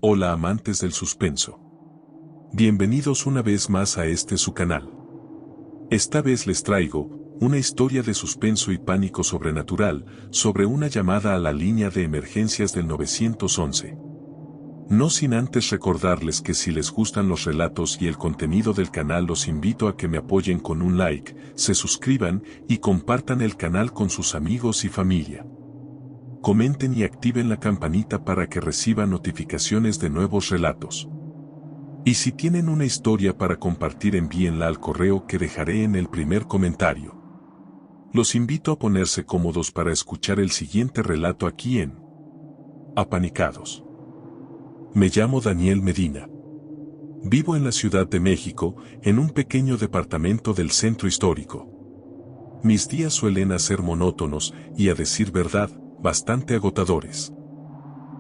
Hola amantes del suspenso. Bienvenidos una vez más a su canal. Esta vez les traigo una historia de suspenso y pánico sobrenatural sobre una llamada a la línea de emergencias del 911. No sin antes recordarles que si les gustan los relatos y el contenido del canal los invito a que me apoyen con un like, se suscriban y compartan el canal con sus amigos y familia. Comenten y activen la campanita para que reciban notificaciones de nuevos relatos. Y si tienen una historia para compartir, envíenla al correo que dejaré en el primer comentario. Los invito a ponerse cómodos para escuchar el siguiente relato aquí en Apanicados. Me llamo Daniel Medina. Vivo en la Ciudad de México, en un pequeño departamento del centro histórico. Mis días suelen ser monótonos y, a decir verdad, bastante agotadores.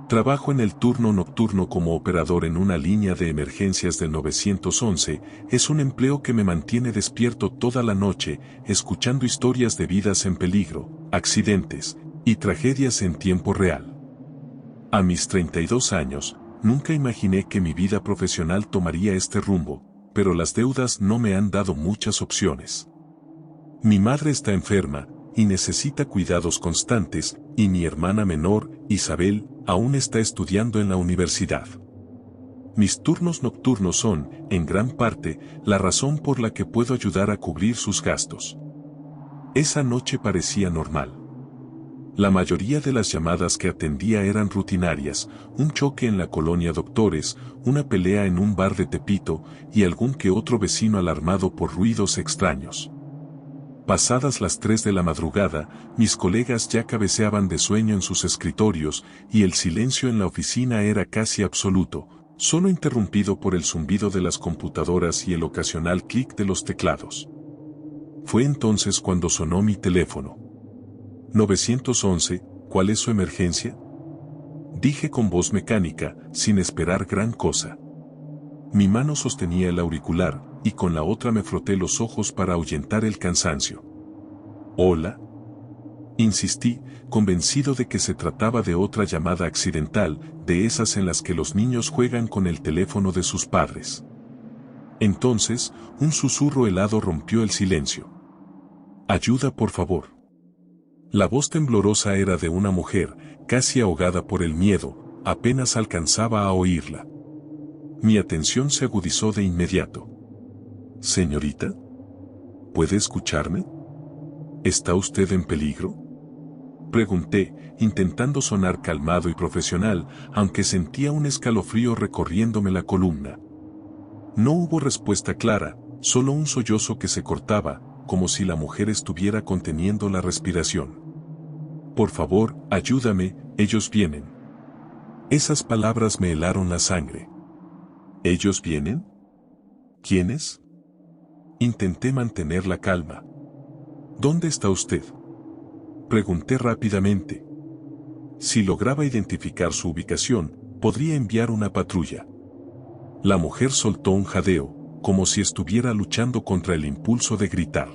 Trabajo en el turno nocturno como operador en una línea de emergencias del 911, es un empleo que me mantiene despierto toda la noche, escuchando historias de vidas en peligro, accidentes y tragedias en tiempo real. A mis 32 años, nunca imaginé que mi vida profesional tomaría este rumbo, pero las deudas no me han dado muchas opciones. Mi madre está enferma y necesita cuidados constantes, y mi hermana menor, Isabel, aún está estudiando en la universidad. Mis turnos nocturnos son, en gran parte, la razón por la que puedo ayudar a cubrir sus gastos. Esa noche parecía normal. La mayoría de las llamadas que atendía eran rutinarias, un choque en la colonia Doctores, una pelea en un bar de Tepito, y algún que otro vecino alarmado por ruidos extraños. Pasadas las 3 de la madrugada, mis colegas ya cabeceaban de sueño en sus escritorios, y el silencio en la oficina era casi absoluto, solo interrumpido por el zumbido de las computadoras y el ocasional clic de los teclados. Fue entonces cuando sonó mi teléfono. 911, ¿cuál es su emergencia? Dije con voz mecánica, sin esperar gran cosa. Mi mano sostenía el auricular, y con la otra me froté los ojos para ahuyentar el cansancio. ¿Hola? Insistí, convencido de que se trataba de otra llamada accidental, de esas en las que los niños juegan con el teléfono de sus padres. Entonces, un susurro helado rompió el silencio. Ayuda, por favor. La voz temblorosa era de una mujer, casi ahogada por el miedo, apenas alcanzaba a oírla. Mi atención se agudizó de inmediato. Señorita, ¿puede escucharme? ¿Está usted en peligro? Pregunté, intentando sonar calmado y profesional, aunque sentía un escalofrío recorriéndome la columna. No hubo respuesta clara, solo un sollozo que se cortaba, como si la mujer estuviera conteniendo la respiración. Por favor, ayúdame, ellos vienen. Esas palabras me helaron la sangre. ¿Ellos vienen? ¿Quiénes? Intenté mantener la calma. ¿Dónde está usted? Pregunté rápidamente. Si lograba identificar su ubicación, podría enviar una patrulla. La mujer soltó un jadeo, como si estuviera luchando contra el impulso de gritar.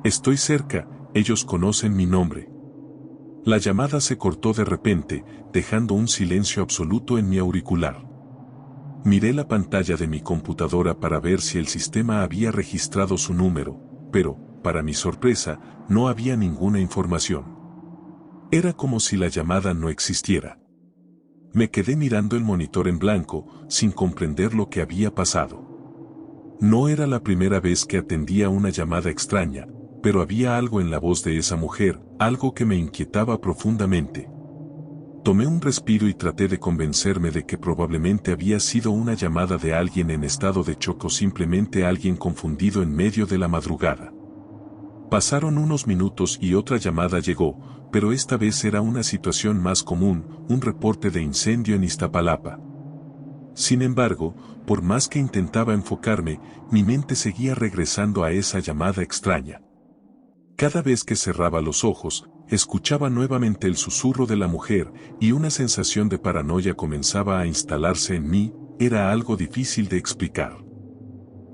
Estoy cerca, ellos conocen mi nombre. La llamada se cortó de repente, dejando un silencio absoluto en mi auricular. Miré la pantalla de mi computadora para ver si el sistema había registrado su número, pero, para mi sorpresa, no había ninguna información. Era como si la llamada no existiera. Me quedé mirando el monitor en blanco, sin comprender lo que había pasado. No era la primera vez que atendía una llamada extraña, pero había algo en la voz de esa mujer, algo que me inquietaba profundamente. Tomé un respiro y traté de convencerme de que probablemente había sido una llamada de alguien en estado de shock o simplemente alguien confundido en medio de la madrugada. Pasaron unos minutos y otra llamada llegó, pero esta vez era una situación más común, un reporte de incendio en Iztapalapa. Sin embargo, por más que intentaba enfocarme, mi mente seguía regresando a esa llamada extraña. Cada vez que cerraba los ojos, escuchaba nuevamente el susurro de la mujer, y una sensación de paranoia comenzaba a instalarse en mí, era algo difícil de explicar.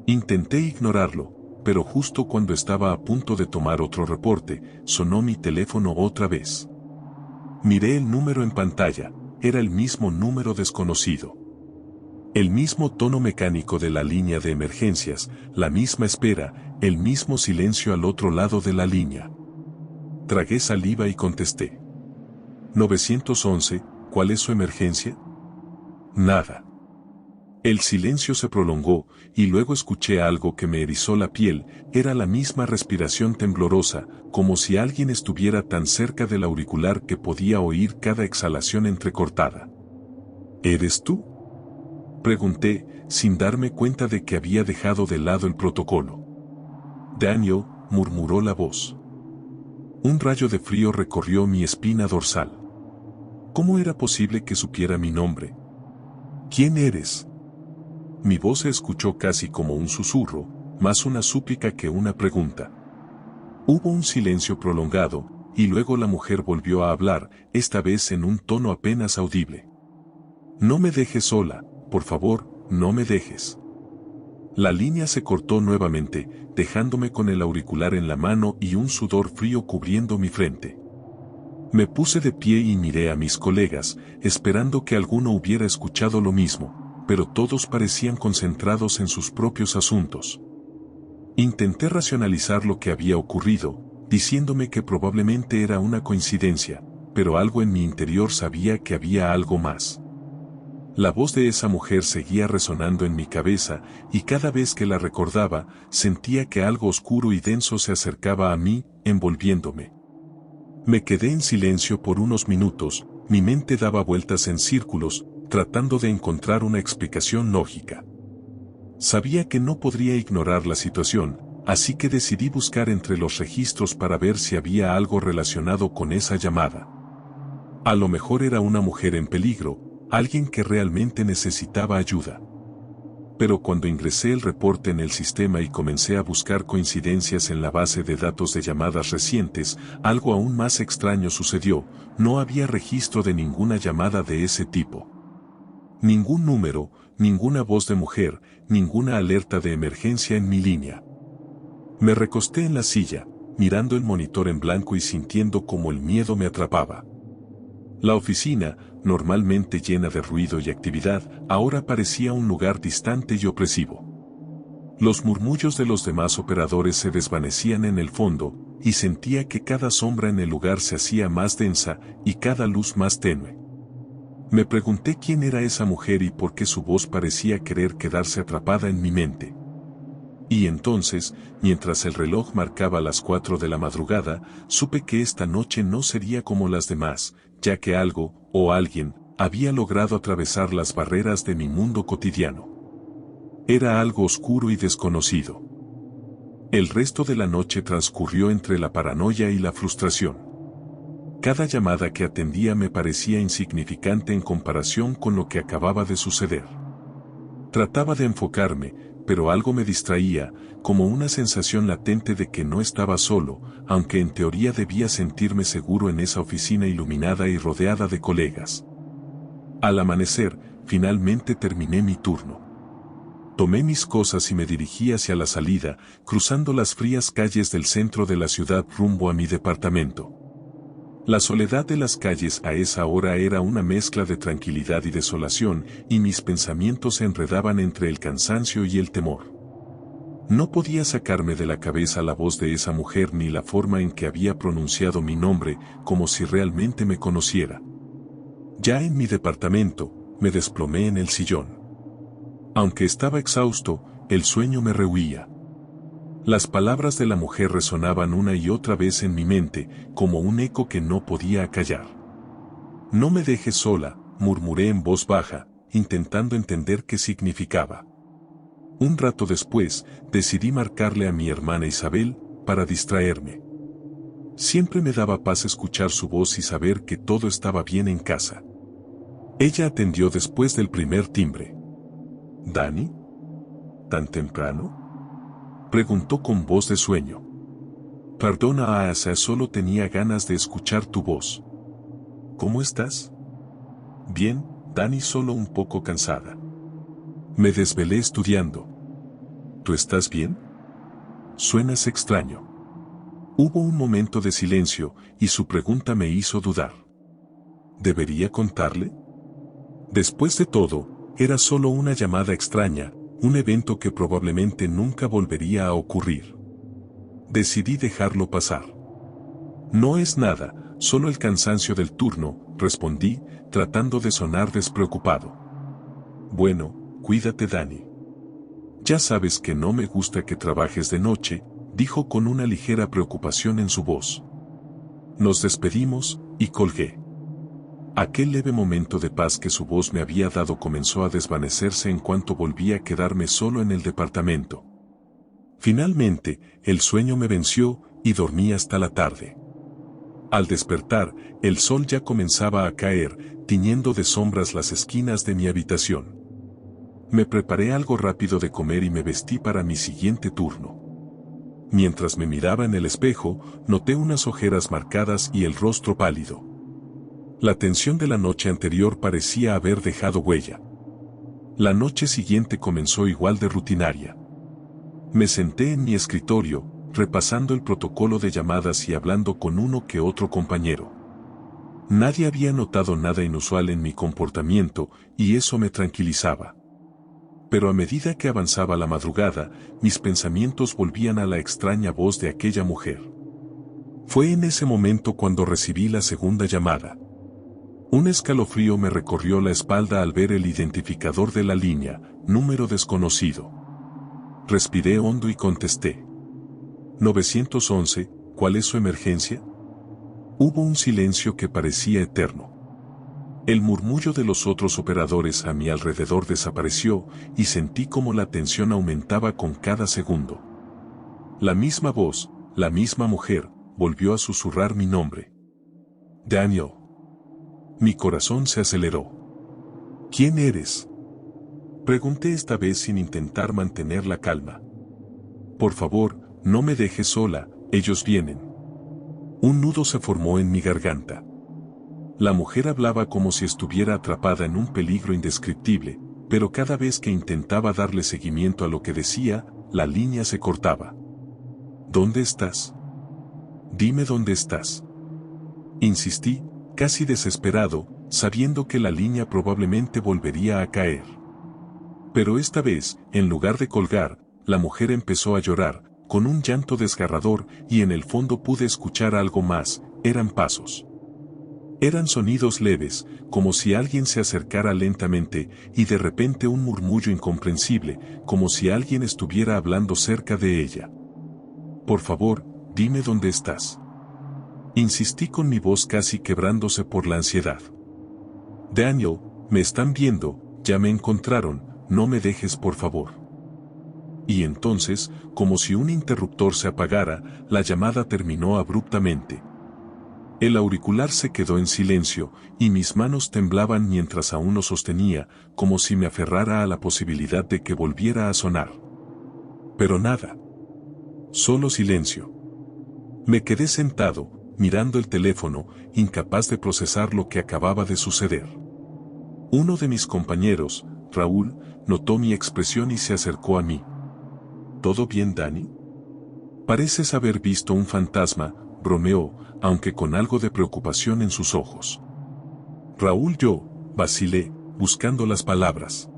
Intenté ignorarlo, pero justo cuando estaba a punto de tomar otro reporte, sonó mi teléfono otra vez. Miré el número en pantalla, era el mismo número desconocido. El mismo tono mecánico de la línea de emergencias, la misma espera, el mismo silencio al otro lado de la línea. Tragué saliva y contesté. 911, ¿cuál es su emergencia? Nada. El silencio se prolongó, y luego escuché algo que me erizó la piel, era la misma respiración temblorosa, como si alguien estuviera tan cerca del auricular que podía oír cada exhalación entrecortada. ¿Eres tú?, pregunté, sin darme cuenta de que había dejado de lado el protocolo. Daniel, murmuró la voz. Un rayo de frío recorrió mi espina dorsal. ¿Cómo era posible que supiera mi nombre? ¿Quién eres? Mi voz se escuchó casi como un susurro, más una súplica que una pregunta. Hubo un silencio prolongado, y luego la mujer volvió a hablar, esta vez en un tono apenas audible. No me dejes sola, por favor, no me dejes. La línea se cortó nuevamente, dejándome con el auricular en la mano y un sudor frío cubriendo mi frente. Me puse de pie y miré a mis colegas, esperando que alguno hubiera escuchado lo mismo, pero todos parecían concentrados en sus propios asuntos. Intenté racionalizar lo que había ocurrido, diciéndome que probablemente era una coincidencia, pero algo en mi interior sabía que había algo más. La voz de esa mujer seguía resonando en mi cabeza, y cada vez que la recordaba, sentía que algo oscuro y denso se acercaba a mí, envolviéndome. Me quedé en silencio por unos minutos, mi mente daba vueltas en círculos, tratando de encontrar una explicación lógica. Sabía que no podría ignorar la situación, así que decidí buscar entre los registros para ver si había algo relacionado con esa llamada. A lo mejor era una mujer en peligro, alguien que realmente necesitaba ayuda. Pero cuando ingresé el reporte en el sistema y comencé a buscar coincidencias en la base de datos de llamadas recientes, algo aún más extraño sucedió, no había registro de ninguna llamada de ese tipo. Ningún número, ninguna voz de mujer, ninguna alerta de emergencia en mi línea. Me recosté en la silla, mirando el monitor en blanco y sintiendo como el miedo me atrapaba. La oficina, normalmente llena de ruido y actividad, ahora parecía un lugar distante y opresivo. Los murmullos de los demás operadores se desvanecían en el fondo, y sentía que cada sombra en el lugar se hacía más densa y cada luz más tenue. Me pregunté quién era esa mujer y por qué su voz parecía querer quedarse atrapada en mi mente. Y entonces, mientras el reloj marcaba las 4 de la madrugada, supe que esta noche no sería como las demás, ya que algo, o alguien, había logrado atravesar las barreras de mi mundo cotidiano. Era algo oscuro y desconocido. El resto de la noche transcurrió entre la paranoia y la frustración. Cada llamada que atendía me parecía insignificante en comparación con lo que acababa de suceder. Trataba de enfocarme, pero algo me distraía, como una sensación latente de que no estaba solo, aunque en teoría debía sentirme seguro en esa oficina iluminada y rodeada de colegas. Al amanecer, finalmente terminé mi turno. Tomé mis cosas y me dirigí hacia la salida, cruzando las frías calles del centro de la ciudad rumbo a mi departamento. La soledad de las calles a esa hora era una mezcla de tranquilidad y desolación, y mis pensamientos se enredaban entre el cansancio y el temor. No podía sacarme de la cabeza la voz de esa mujer ni la forma en que había pronunciado mi nombre, como si realmente me conociera. Ya en mi departamento, me desplomé en el sillón. Aunque estaba exhausto, el sueño me rehuía. Las palabras de la mujer resonaban una y otra vez en mi mente, como un eco que no podía acallar. No me dejes sola, murmuré en voz baja, intentando entender qué significaba. Un rato después, decidí marcarle a mi hermana Isabel, para distraerme. Siempre me daba paz escuchar su voz y saber que todo estaba bien en casa. Ella atendió después del primer timbre. ¿Dani? ¿Tan temprano?, preguntó con voz de sueño. Perdona, Asa, solo tenía ganas de escuchar tu voz. ¿Cómo estás? Bien, Dani, solo un poco cansada. Me desvelé estudiando. ¿Tú estás bien? Suenas extraño. Hubo un momento de silencio, y su pregunta me hizo dudar. ¿Debería contarle? Después de todo, era solo una llamada extraña, un evento que probablemente nunca volvería a ocurrir. Decidí dejarlo pasar. No es nada, solo el cansancio del turno, respondí, tratando de sonar despreocupado. Bueno, cuídate, Dani. Ya sabes que no me gusta que trabajes de noche, dijo con una ligera preocupación en su voz. Nos despedimos, y colgué. Aquel leve momento de paz que su voz me había dado comenzó a desvanecerse en cuanto volví a quedarme solo en el departamento. Finalmente, el sueño me venció, y dormí hasta la tarde. Al despertar, el sol ya comenzaba a caer, tiñendo de sombras las esquinas de mi habitación. Me preparé algo rápido de comer y me vestí para mi siguiente turno. Mientras me miraba en el espejo, noté unas ojeras marcadas y el rostro pálido. La tensión de la noche anterior parecía haber dejado huella. La noche siguiente comenzó igual de rutinaria. Me senté en mi escritorio, repasando el protocolo de llamadas y hablando con uno que otro compañero. Nadie había notado nada inusual en mi comportamiento, y eso me tranquilizaba. Pero a medida que avanzaba la madrugada, mis pensamientos volvían a la extraña voz de aquella mujer. Fue en ese momento cuando recibí la segunda llamada. Un escalofrío me recorrió la espalda al ver el identificador de la línea, número desconocido. Respiré hondo y contesté. 911, ¿cuál es su emergencia? Hubo un silencio que parecía eterno. El murmullo de los otros operadores a mi alrededor desapareció y sentí como la tensión aumentaba con cada segundo. La misma voz, la misma mujer, volvió a susurrar mi nombre. Daniel. Mi corazón se aceleró. ¿Quién eres? Pregunté esta vez sin intentar mantener la calma. Por favor, no me dejes sola, ellos vienen. Un nudo se formó en mi garganta. La mujer hablaba como si estuviera atrapada en un peligro indescriptible, pero cada vez que intentaba darle seguimiento a lo que decía, la línea se cortaba. ¿Dónde estás? Dime dónde estás. Insistí, casi desesperado, sabiendo que la línea probablemente volvería a caer. Pero esta vez, en lugar de colgar, la mujer empezó a llorar, con un llanto desgarrador, y en el fondo pude escuchar algo más, eran pasos. Eran sonidos leves, como si alguien se acercara lentamente, y de repente un murmullo incomprensible, como si alguien estuviera hablando cerca de ella. Por favor, dime dónde estás. Insistí con mi voz casi quebrándose por la ansiedad. Daniel, me están viendo, ya me encontraron, no me dejes por favor. Y entonces, como si un interruptor se apagara, la llamada terminó abruptamente. El auricular se quedó en silencio, y mis manos temblaban mientras aún lo sostenía, como si me aferrara a la posibilidad de que volviera a sonar. Pero nada. Solo silencio. Me quedé sentado, mirando el teléfono, incapaz de procesar lo que acababa de suceder. Uno de mis compañeros, Raúl, notó mi expresión y se acercó a mí. ¿Todo bien, Dani? Pareces haber visto un fantasma, bromeó, aunque con algo de preocupación en sus ojos. Raúl, yo, vacilé, buscando las palabras.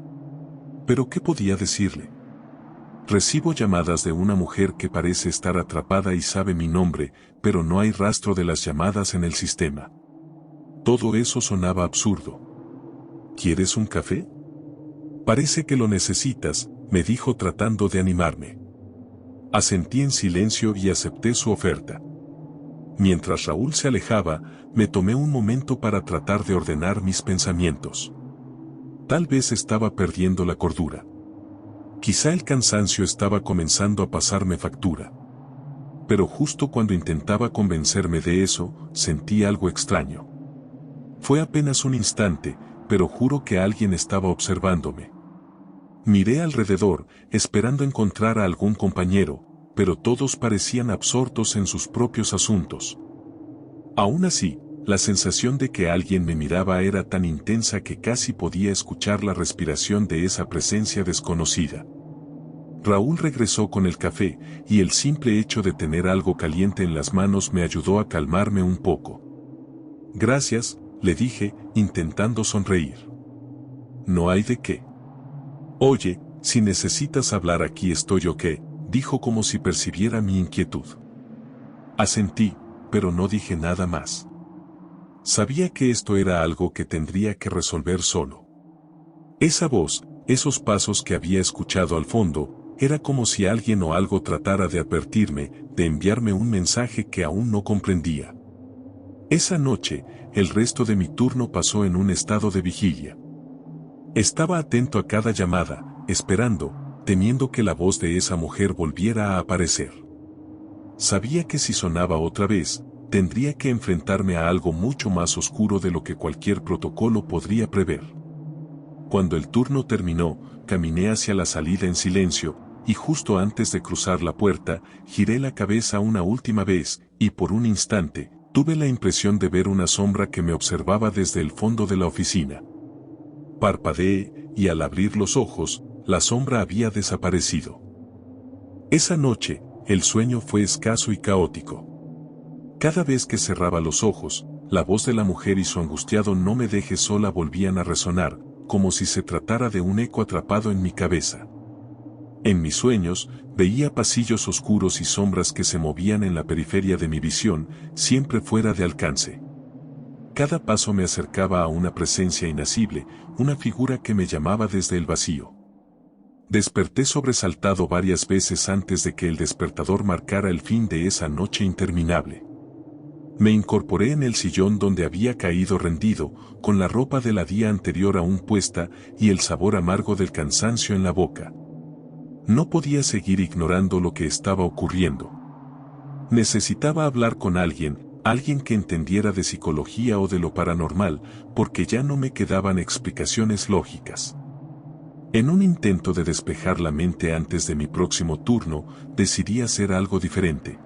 ¿Pero qué podía decirle? Recibo llamadas de una mujer que parece estar atrapada y sabe mi nombre, pero no hay rastro de las llamadas en el sistema. Todo eso sonaba absurdo. ¿Quieres un café? Parece que lo necesitas, me dijo tratando de animarme. Asentí en silencio y acepté su oferta. Mientras Raúl se alejaba, me tomé un momento para tratar de ordenar mis pensamientos. Tal vez estaba perdiendo la cordura. Quizá el cansancio estaba comenzando a pasarme factura. Pero justo cuando intentaba convencerme de eso, sentí algo extraño. Fue apenas un instante, pero juro que alguien estaba observándome. Miré alrededor, esperando encontrar a algún compañero, pero todos parecían absortos en sus propios asuntos. Aún así, la sensación de que alguien me miraba era tan intensa que casi podía escuchar la respiración de esa presencia desconocida. Raúl regresó con el café, y el simple hecho de tener algo caliente en las manos me ayudó a calmarme un poco. Gracias, le dije, intentando sonreír. No hay de qué. Oye, si necesitas hablar aquí estoy ok, dijo como si percibiera mi inquietud. Asentí, pero no dije nada más. Sabía que esto era algo que tendría que resolver solo. Esa voz, esos pasos que había escuchado al fondo, era como si alguien o algo tratara de advertirme, de enviarme un mensaje que aún no comprendía. Esa noche, el resto de mi turno pasó en un estado de vigilia. Estaba atento a cada llamada, esperando, temiendo que la voz de esa mujer volviera a aparecer. Sabía que si sonaba otra vez, tendría que enfrentarme a algo mucho más oscuro de lo que cualquier protocolo podría prever. Cuando el turno terminó, caminé hacia la salida en silencio, y justo antes de cruzar la puerta, giré la cabeza una última vez, y por un instante, tuve la impresión de ver una sombra que me observaba desde el fondo de la oficina. Parpadeé, y al abrir los ojos, la sombra había desaparecido. Esa noche, el sueño fue escaso y caótico. Cada vez que cerraba los ojos, la voz de la mujer y su angustiado "no me dejes sola" volvían a resonar, como si se tratara de un eco atrapado en mi cabeza. En mis sueños, veía pasillos oscuros y sombras que se movían en la periferia de mi visión, siempre fuera de alcance. Cada paso me acercaba a una presencia inacible, una figura que me llamaba desde el vacío. Desperté sobresaltado varias veces antes de que el despertador marcara el fin de esa noche interminable. Me incorporé en el sillón donde había caído rendido, con la ropa de la día anterior aún puesta y el sabor amargo del cansancio en la boca. No podía seguir ignorando lo que estaba ocurriendo. Necesitaba hablar con alguien, alguien que entendiera de psicología o de lo paranormal, porque ya no me quedaban explicaciones lógicas. En un intento de despejar la mente antes de mi próximo turno, decidí hacer algo diferente.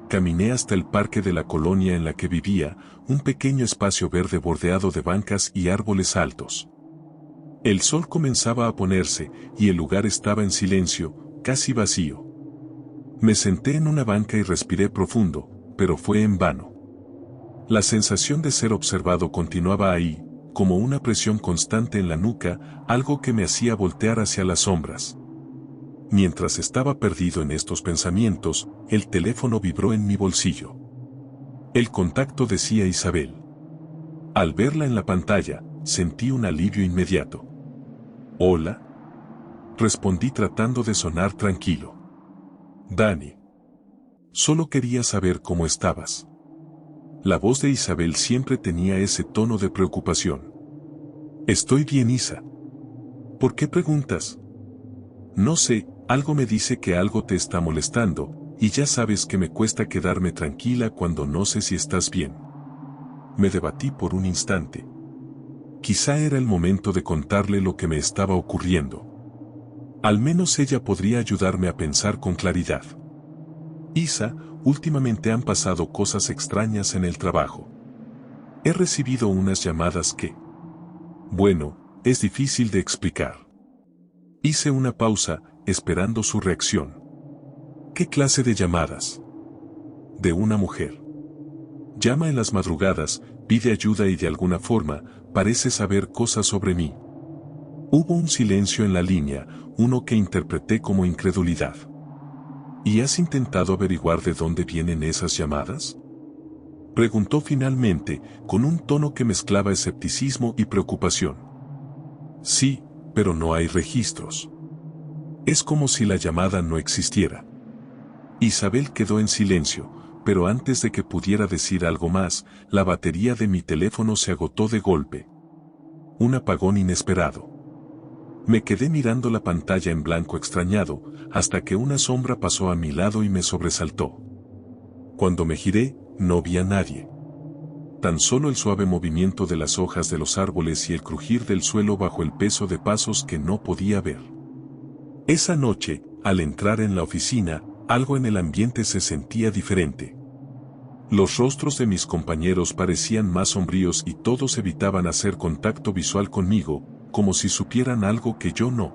Caminé hasta el parque de la colonia en la que vivía, un pequeño espacio verde bordeado de bancas y árboles altos. El sol comenzaba a ponerse, y el lugar estaba en silencio, casi vacío. Me senté en una banca y respiré profundo, pero fue en vano. La sensación de ser observado continuaba ahí, como una presión constante en la nuca, algo que me hacía voltear hacia las sombras. Mientras estaba perdido en estos pensamientos, el teléfono vibró en mi bolsillo. El contacto decía Isabel. Al verla en la pantalla, sentí un alivio inmediato. «Hola», respondí tratando de sonar tranquilo. «Dani. Solo quería saber cómo estabas». La voz de Isabel siempre tenía ese tono de preocupación. «Estoy bien, Isa». «¿Por qué preguntas?» «No sé, algo me dice que algo te está molestando, y ya sabes que me cuesta quedarme tranquila cuando no sé si estás bien». Me debatí por un instante. Quizá era el momento de contarle lo que me estaba ocurriendo. Al menos ella podría ayudarme a pensar con claridad. «Isa, últimamente han pasado cosas extrañas en el trabajo. He recibido unas llamadas que... Bueno, es difícil de explicar». Hice una pausa, esperando su reacción. «¿Qué clase de llamadas?» «De una mujer. Llama en las madrugadas, pide ayuda y de alguna forma, parece saber cosas sobre mí». Hubo un silencio en la línea, uno que interpreté como incredulidad. «¿Y has intentado averiguar de dónde vienen esas llamadas?», preguntó finalmente, con un tono que mezclaba escepticismo y preocupación. «Sí, pero no hay registros. Es como si la llamada no existiera». Isabel quedó en silencio, pero antes de que pudiera decir algo más, la batería de mi teléfono se agotó de golpe. Un apagón inesperado. Me quedé mirando la pantalla en blanco extrañado, hasta que una sombra pasó a mi lado y me sobresaltó. Cuando me giré, no vi a nadie. Tan solo el suave movimiento de las hojas de los árboles y el crujir del suelo bajo el peso de pasos que no podía ver. Esa noche, al entrar en la oficina, algo en el ambiente se sentía diferente. Los rostros de mis compañeros parecían más sombríos y todos evitaban hacer contacto visual conmigo, como si supieran algo que yo no.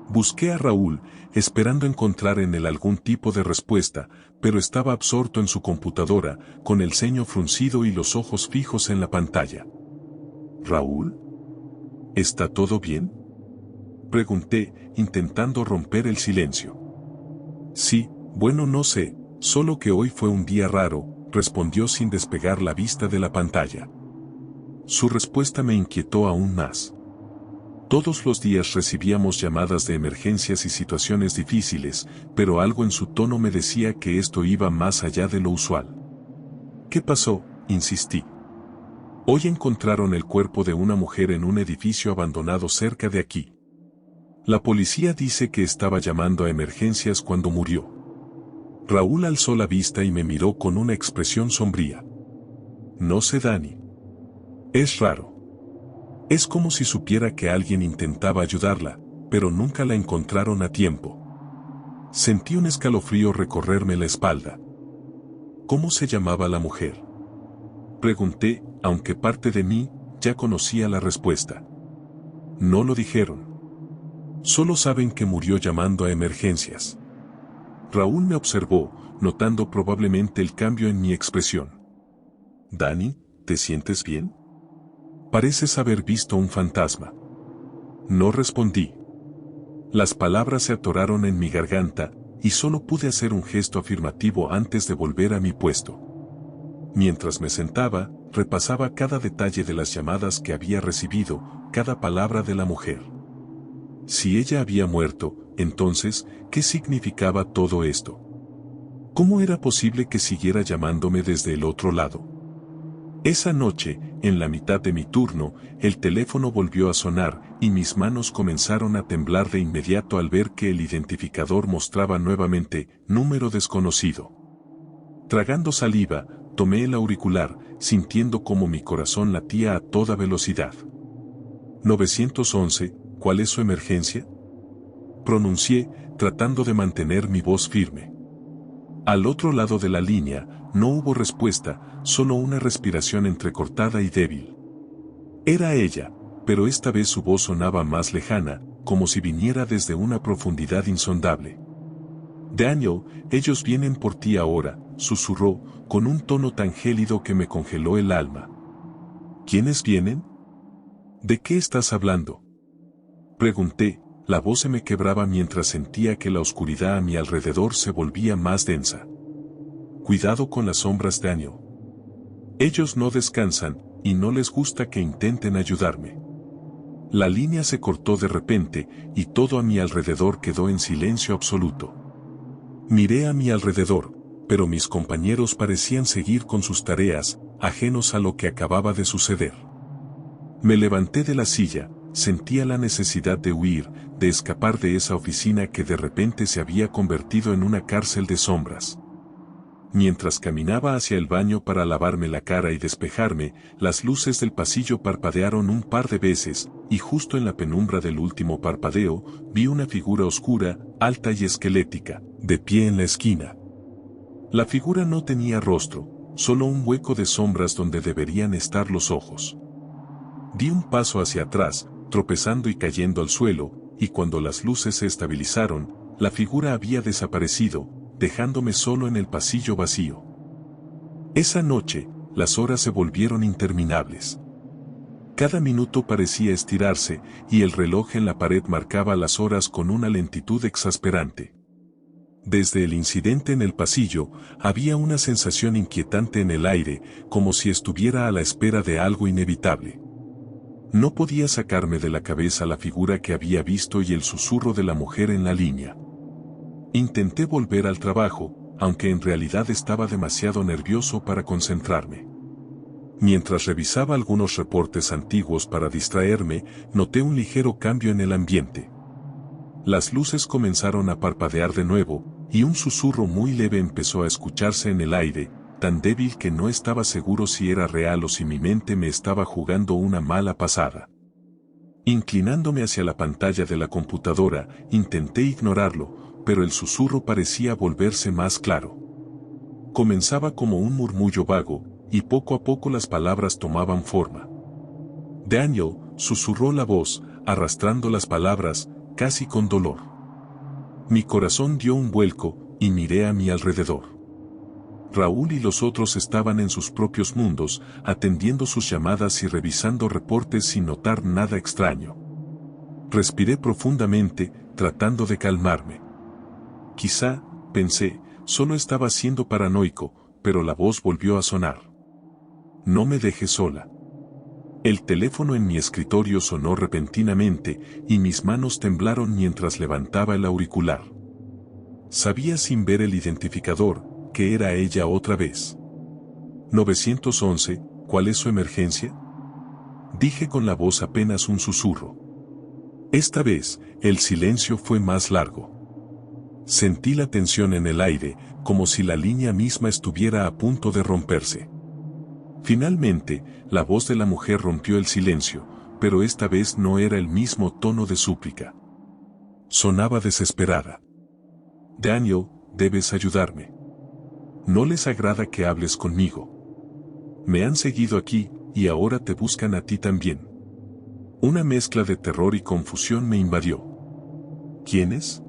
Busqué a Raúl, esperando encontrar en él algún tipo de respuesta, pero estaba absorto en su computadora, con el ceño fruncido y los ojos fijos en la pantalla. «¿Raúl?». ¿Está todo bien?, pregunté, intentando romper el silencio. Sí, bueno, no sé, solo que hoy fue un día raro, respondió sin despegar la vista de la pantalla. Su respuesta me inquietó aún más. Todos los días recibíamos llamadas de emergencias y situaciones difíciles, pero algo en su tono me decía que esto iba más allá de lo usual. ¿Qué pasó?, insistí. Hoy encontraron el cuerpo de una mujer en un edificio abandonado cerca de aquí. La policía dice que estaba llamando a emergencias cuando murió. Raúl alzó la vista y me miró con una expresión sombría. No sé, Dani. Es raro. Es como si supiera que alguien intentaba ayudarla, pero nunca la encontraron a tiempo. Sentí un escalofrío recorrerme la espalda. ¿Cómo se llamaba la mujer?, pregunté, aunque parte de mí ya conocía la respuesta. No lo dijeron. Solo saben que murió llamando a emergencias. Raúl me observó, notando probablemente el cambio en mi expresión. Dani, ¿te sientes bien? Pareces haber visto un fantasma. No respondí. Las palabras se atoraron en mi garganta, y solo pude hacer un gesto afirmativo antes de volver a mi puesto. Mientras me sentaba, repasaba cada detalle de las llamadas que había recibido, cada palabra de la mujer. Si ella había muerto, entonces, ¿qué significaba todo esto? ¿Cómo era posible que siguiera llamándome desde el otro lado? Esa noche, en la mitad de mi turno, el teléfono volvió a sonar y mis manos comenzaron a temblar de inmediato al ver que el identificador mostraba nuevamente número desconocido. Tragando saliva, tomé el auricular, sintiendo como mi corazón latía a toda velocidad. 911, ¿cuál es su emergencia?, pronuncié, tratando de mantener mi voz firme. Al otro lado de la línea, no hubo respuesta, solo una respiración entrecortada y débil. Era ella, pero esta vez su voz sonaba más lejana, como si viniera desde una profundidad insondable. Daniel, ellos vienen por ti ahora, susurró, con un tono tan gélido que me congeló el alma. ¿Quiénes vienen? ¿De qué estás hablando?, pregunté, la voz se me quebraba mientras sentía que la oscuridad a mi alrededor se volvía más densa. Cuidado con las sombras, Daniel. Ellos no descansan, y no les gusta que intenten ayudarme. La línea se cortó de repente, y todo a mi alrededor quedó en silencio absoluto. Miré a mi alrededor, pero mis compañeros parecían seguir con sus tareas, ajenos a lo que acababa de suceder. Me levanté de la silla, sentía la necesidad de huir, de escapar de esa oficina que de repente se había convertido en una cárcel de sombras. Mientras caminaba hacia el baño para lavarme la cara y despejarme, las luces del pasillo parpadearon un par de veces, y justo en la penumbra del último parpadeo, vi una figura oscura, alta y esquelética, de pie en la esquina. La figura no tenía rostro, solo un hueco de sombras donde deberían estar los ojos. Di un paso hacia atrás, tropezando y cayendo al suelo, y cuando las luces se estabilizaron, la figura había desaparecido, dejándome solo en el pasillo vacío. Esa noche, las horas se volvieron interminables. Cada minuto parecía estirarse, y el reloj en la pared marcaba las horas con una lentitud exasperante. Desde el incidente en el pasillo, había una sensación inquietante en el aire, como si estuviera a la espera de algo inevitable. No podía sacarme de la cabeza la figura que había visto y el susurro de la mujer en la línea. Intenté volver al trabajo, aunque en realidad estaba demasiado nervioso para concentrarme. Mientras revisaba algunos reportes antiguos para distraerme, noté un ligero cambio en el ambiente. Las luces comenzaron a parpadear de nuevo, y un susurro muy leve empezó a escucharse en el aire, tan débil que no estaba seguro si era real o si mi mente me estaba jugando una mala pasada. Inclinándome hacia la pantalla de la computadora, intenté ignorarlo, pero el susurro parecía volverse más claro. Comenzaba como un murmullo vago, y poco a poco las palabras tomaban forma. Daniel, susurró la voz, arrastrando las palabras, casi con dolor. Mi corazón dio un vuelco, y miré a mi alrededor. Raúl y los otros estaban en sus propios mundos, atendiendo sus llamadas y revisando reportes sin notar nada extraño. Respiré profundamente, tratando de calmarme. Quizá, pensé, solo estaba siendo paranoico, pero la voz volvió a sonar. No me dejes sola. El teléfono en mi escritorio sonó repentinamente y mis manos temblaron mientras levantaba el auricular. Sabía sin ver el identificador que era ella otra vez. 911, ¿cuál es su emergencia? Dije con la voz apenas un susurro. Esta vez, el silencio fue más largo. Sentí la tensión en el aire, como si la línea misma estuviera a punto de romperse. Finalmente, la voz de la mujer rompió el silencio, pero esta vez no era el mismo tono de súplica. Sonaba desesperada. Daniel, debes ayudarme. No les agrada que hables conmigo. Me han seguido aquí, y ahora te buscan a ti también. Una mezcla de terror y confusión me invadió. ¿Quiénes?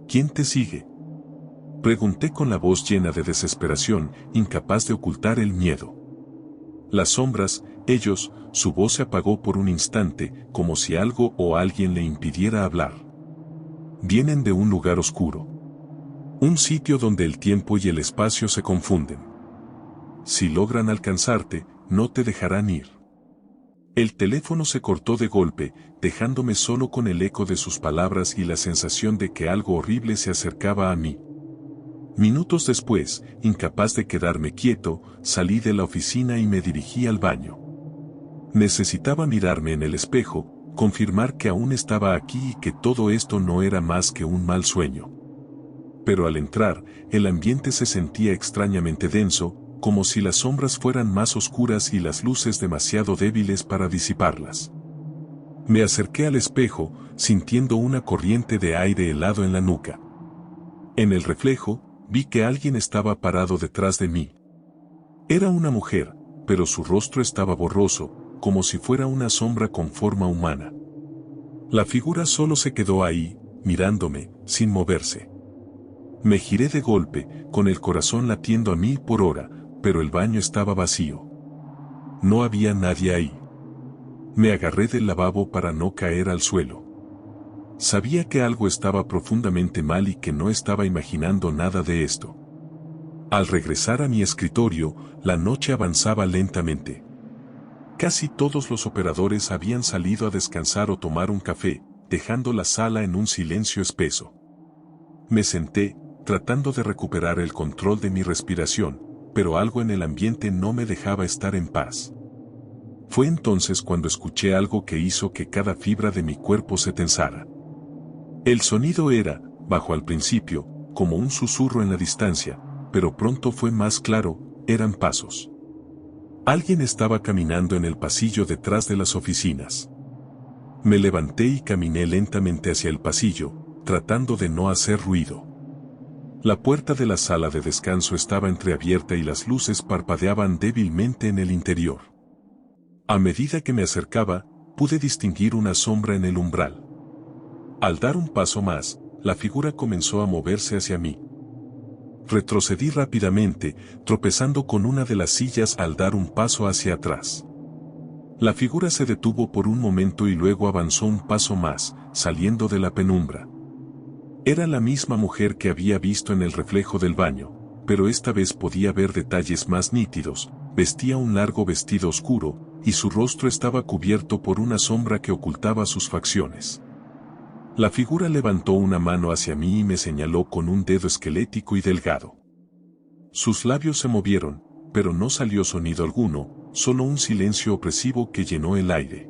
¿Quién te sigue? Pregunté con la voz llena de desesperación, incapaz de ocultar el miedo. Las sombras, ellos, su voz se apagó por un instante, como si algo o alguien le impidiera hablar. Vienen de un lugar oscuro. Un sitio donde el tiempo y el espacio se confunden. Si logran alcanzarte, no te dejarán ir. El teléfono se cortó de golpe, dejándome solo con el eco de sus palabras y la sensación de que algo horrible se acercaba a mí. Minutos después, incapaz de quedarme quieto, salí de la oficina y me dirigí al baño. Necesitaba mirarme en el espejo, confirmar que aún estaba aquí y que todo esto no era más que un mal sueño. Pero al entrar, el ambiente se sentía extrañamente denso, como si las sombras fueran más oscuras y las luces demasiado débiles para disiparlas. Me acerqué al espejo, sintiendo una corriente de aire helado en la nuca. En el reflejo, vi que alguien estaba parado detrás de mí. Era una mujer, pero su rostro estaba borroso, como si fuera una sombra con forma humana. La figura solo se quedó ahí, mirándome, sin moverse. Me giré de golpe, con el corazón latiendo a 1000 por hora, pero el baño estaba vacío. No había nadie ahí. Me agarré del lavabo para no caer al suelo. Sabía que algo estaba profundamente mal y que no estaba imaginando nada de esto. Al regresar a mi escritorio, la noche avanzaba lentamente. Casi todos los operadores habían salido a descansar o tomar un café, dejando la sala en un silencio espeso. Me senté, tratando de recuperar el control de mi respiración, pero algo en el ambiente no me dejaba estar en paz. Fue entonces cuando escuché algo que hizo que cada fibra de mi cuerpo se tensara. El sonido era, bajo al principio, como un susurro en la distancia, pero pronto fue más claro, eran pasos. Alguien estaba caminando en el pasillo detrás de las oficinas. Me levanté y caminé lentamente hacia el pasillo, tratando de no hacer ruido. La puerta de la sala de descanso estaba entreabierta y las luces parpadeaban débilmente en el interior. A medida que me acercaba, pude distinguir una sombra en el umbral. Al dar un paso más, la figura comenzó a moverse hacia mí. Retrocedí rápidamente, tropezando con una de las sillas al dar un paso hacia atrás. La figura se detuvo por un momento y luego avanzó un paso más, saliendo de la penumbra. Era la misma mujer que había visto en el reflejo del baño, pero esta vez podía ver detalles más nítidos. Vestía un largo vestido oscuro, y su rostro estaba cubierto por una sombra que ocultaba sus facciones. La figura levantó una mano hacia mí y me señaló con un dedo esquelético y delgado. Sus labios se movieron, pero no salió sonido alguno, solo un silencio opresivo que llenó el aire.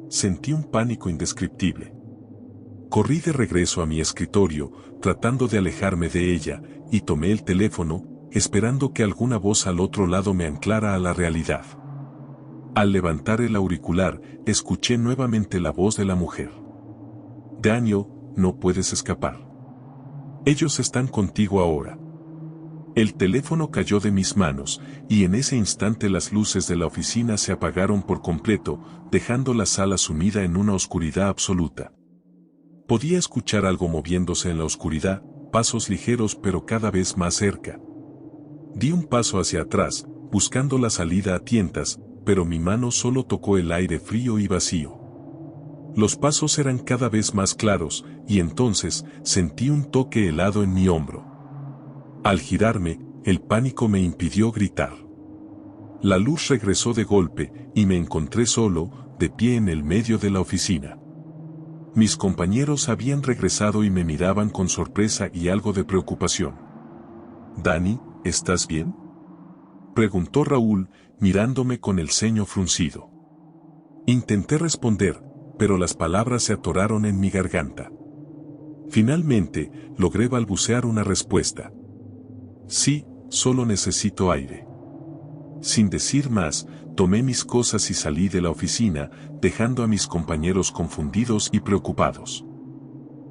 Sentí un pánico indescriptible. Corrí de regreso a mi escritorio, tratando de alejarme de ella, y tomé el teléfono, esperando que alguna voz al otro lado me anclara a la realidad. Al levantar el auricular, escuché nuevamente la voz de la mujer. Daniel, no puedes escapar. Ellos están contigo ahora. El teléfono cayó de mis manos, y en ese instante las luces de la oficina se apagaron por completo, dejando la sala sumida en una oscuridad absoluta. Podía escuchar algo moviéndose en la oscuridad, pasos ligeros pero cada vez más cerca. Di un paso hacia atrás, buscando la salida a tientas, pero mi mano solo tocó el aire frío y vacío. Los pasos eran cada vez más claros, y entonces sentí un toque helado en mi hombro. Al girarme, el pánico me impidió gritar. La luz regresó de golpe, y me encontré solo, de pie en el medio de la oficina. Mis compañeros habían regresado y me miraban con sorpresa y algo de preocupación. «Dani, ¿estás bien?», preguntó Raúl, mirándome con el ceño fruncido. Intenté responder, pero las palabras se atoraron en mi garganta. Finalmente, logré balbucear una respuesta. «Sí, solo necesito aire». Sin decir más, tomé mis cosas y salí de la oficina, dejando a mis compañeros confundidos y preocupados.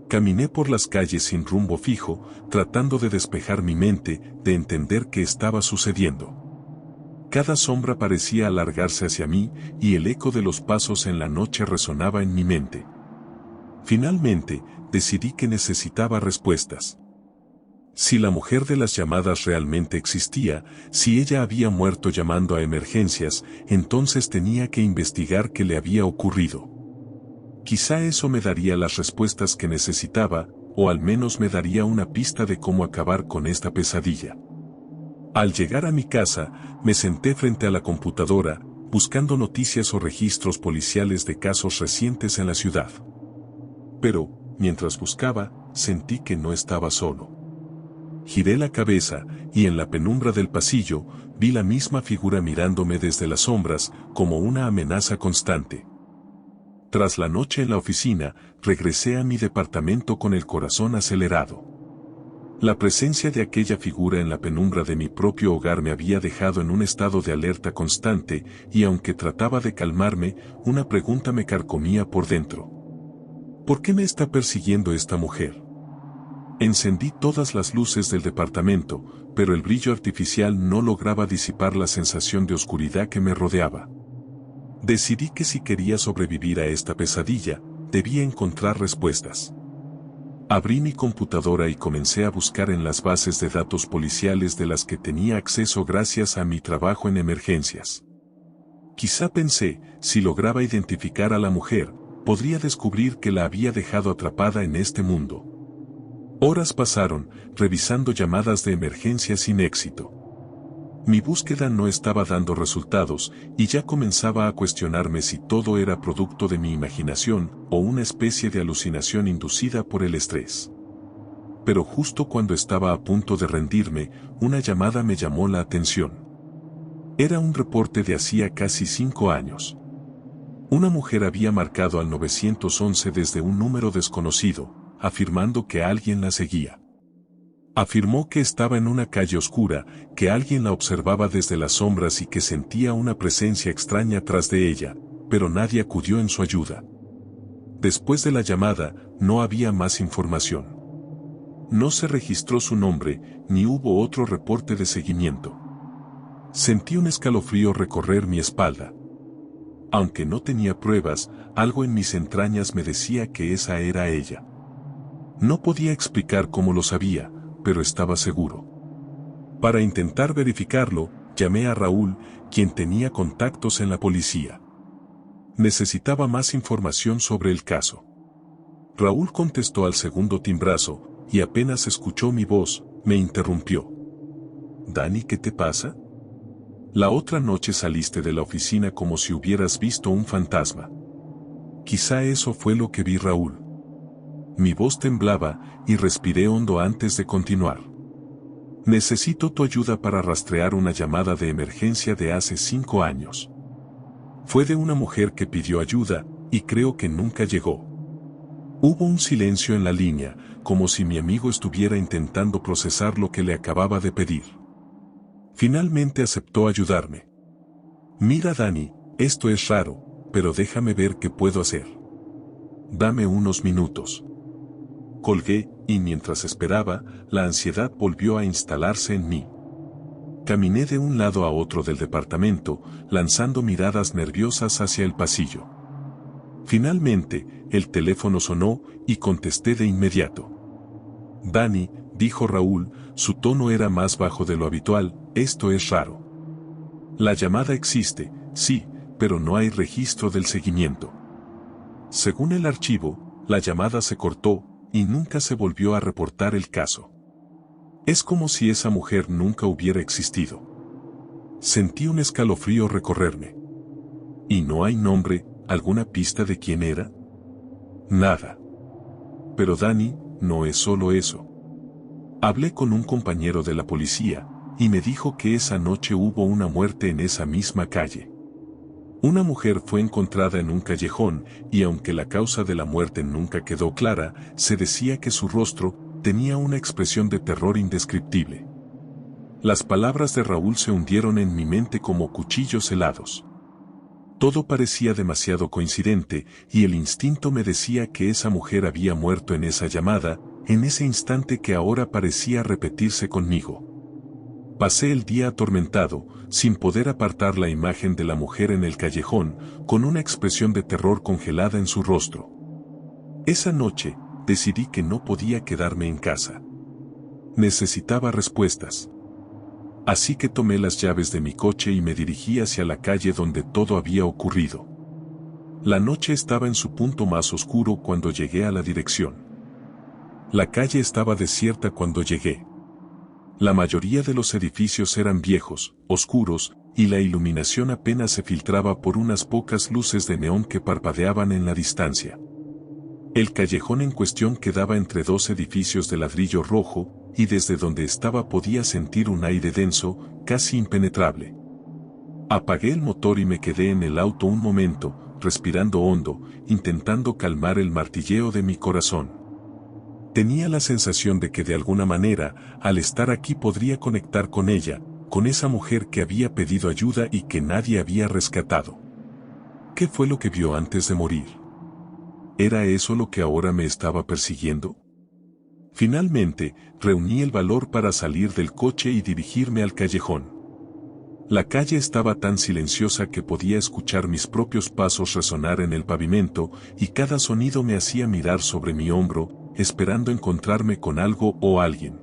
Caminé por las calles sin rumbo fijo, tratando de despejar mi mente, de entender qué estaba sucediendo. Cada sombra parecía alargarse hacia mí, y el eco de los pasos en la noche resonaba en mi mente. Finalmente, decidí que necesitaba respuestas. Si la mujer de las llamadas realmente existía, si ella había muerto llamando a emergencias, entonces tenía que investigar qué le había ocurrido. Quizá eso me daría las respuestas que necesitaba, o al menos me daría una pista de cómo acabar con esta pesadilla. Al llegar a mi casa, me senté frente a la computadora, buscando noticias o registros policiales de casos recientes en la ciudad. Pero, mientras buscaba, sentí que no estaba solo. Giré la cabeza, y en la penumbra del pasillo, vi la misma figura mirándome desde las sombras, como una amenaza constante. Tras la noche en la oficina, regresé a mi departamento con el corazón acelerado. La presencia de aquella figura en la penumbra de mi propio hogar me había dejado en un estado de alerta constante, y aunque trataba de calmarme, una pregunta me carcomía por dentro. ¿Por qué me está persiguiendo esta mujer? Encendí todas las luces del departamento, pero el brillo artificial no lograba disipar la sensación de oscuridad que me rodeaba. Decidí que si quería sobrevivir a esta pesadilla, debía encontrar respuestas. Abrí mi computadora y comencé a buscar en las bases de datos policiales de las que tenía acceso gracias a mi trabajo en emergencias. Quizá pensé, si lograba identificar a la mujer, podría descubrir que la había dejado atrapada en este mundo. Horas pasaron, revisando llamadas de emergencia sin éxito. Mi búsqueda no estaba dando resultados, y ya comenzaba a cuestionarme si todo era producto de mi imaginación, o una especie de alucinación inducida por el estrés. Pero justo cuando estaba a punto de rendirme, una llamada me llamó la atención. Era un reporte de hacía casi 5 años. Una mujer había marcado al 911 desde un número desconocido, afirmando que alguien la seguía. Afirmó que estaba en una calle oscura, que alguien la observaba desde las sombras y que sentía una presencia extraña tras de ella, pero nadie acudió en su ayuda. Después de la llamada, no había más información. No se registró su nombre, ni hubo otro reporte de seguimiento. Sentí un escalofrío recorrer mi espalda. Aunque no tenía pruebas, algo en mis entrañas me decía que esa era ella. No podía explicar cómo lo sabía, pero estaba seguro. Para intentar verificarlo, llamé a Raúl, quien tenía contactos en la policía. Necesitaba más información sobre el caso. Raúl contestó al segundo timbrazo, y apenas escuchó mi voz, me interrumpió. «Dani, ¿qué te pasa? La otra noche saliste de la oficina como si hubieras visto un fantasma». Quizá eso fue lo que vi, Raúl. Mi voz temblaba, y respiré hondo antes de continuar. Necesito tu ayuda para rastrear una llamada de emergencia de hace 5 años. Fue de una mujer que pidió ayuda, y creo que nunca llegó. Hubo un silencio en la línea, como si mi amigo estuviera intentando procesar lo que le acababa de pedir. Finalmente aceptó ayudarme. «Mira, Dani, esto es raro, pero déjame ver qué puedo hacer. Dame unos minutos». Colgué, y mientras esperaba, la ansiedad volvió a instalarse en mí. Caminé de un lado a otro del departamento, lanzando miradas nerviosas hacia el pasillo. Finalmente, el teléfono sonó, y contesté de inmediato. «Dani, dijo Raúl, su tono era más bajo de lo habitual, esto es raro. La llamada existe, sí, pero no hay registro del seguimiento. Según el archivo, la llamada se cortó, y nunca se volvió a reportar el caso. Es como si esa mujer nunca hubiera existido. Sentí un escalofrío recorrerme. ¿Y no hay nombre, alguna pista de quién era? Nada. Pero Dani, no es solo eso. Hablé con un compañero de la policía, y me dijo que esa noche hubo una muerte en esa misma calle. Una mujer fue encontrada en un callejón, y aunque la causa de la muerte nunca quedó clara, se decía que su rostro tenía una expresión de terror indescriptible. Las palabras de Raúl se hundieron en mi mente como cuchillos helados. Todo parecía demasiado coincidente, y el instinto me decía que esa mujer había muerto en esa llamada, en ese instante que ahora parecía repetirse conmigo. Pasé el día atormentado, sin poder apartar la imagen de la mujer en el callejón, con una expresión de terror congelada en su rostro. Esa noche, decidí que no podía quedarme en casa. Necesitaba respuestas. Así que tomé las llaves de mi coche y me dirigí hacia la calle donde todo había ocurrido. La noche estaba en su punto más oscuro cuando llegué a la dirección. La calle estaba desierta cuando llegué. La mayoría de los edificios eran viejos, oscuros, y la iluminación apenas se filtraba por unas pocas luces de neón que parpadeaban en la distancia. El callejón en cuestión quedaba entre dos edificios de ladrillo rojo, y desde donde estaba podía sentir un aire denso, casi impenetrable. Apagué el motor y me quedé en el auto un momento, respirando hondo, intentando calmar el martilleo de mi corazón. Tenía la sensación de que de alguna manera, al estar aquí podría conectar con ella, con esa mujer que había pedido ayuda y que nadie había rescatado. ¿Qué fue lo que vio antes de morir? ¿Era eso lo que ahora me estaba persiguiendo? Finalmente, reuní el valor para salir del coche y dirigirme al callejón. La calle estaba tan silenciosa que podía escuchar mis propios pasos resonar en el pavimento, y cada sonido me hacía mirar sobre mi hombro, esperando encontrarme con algo o alguien.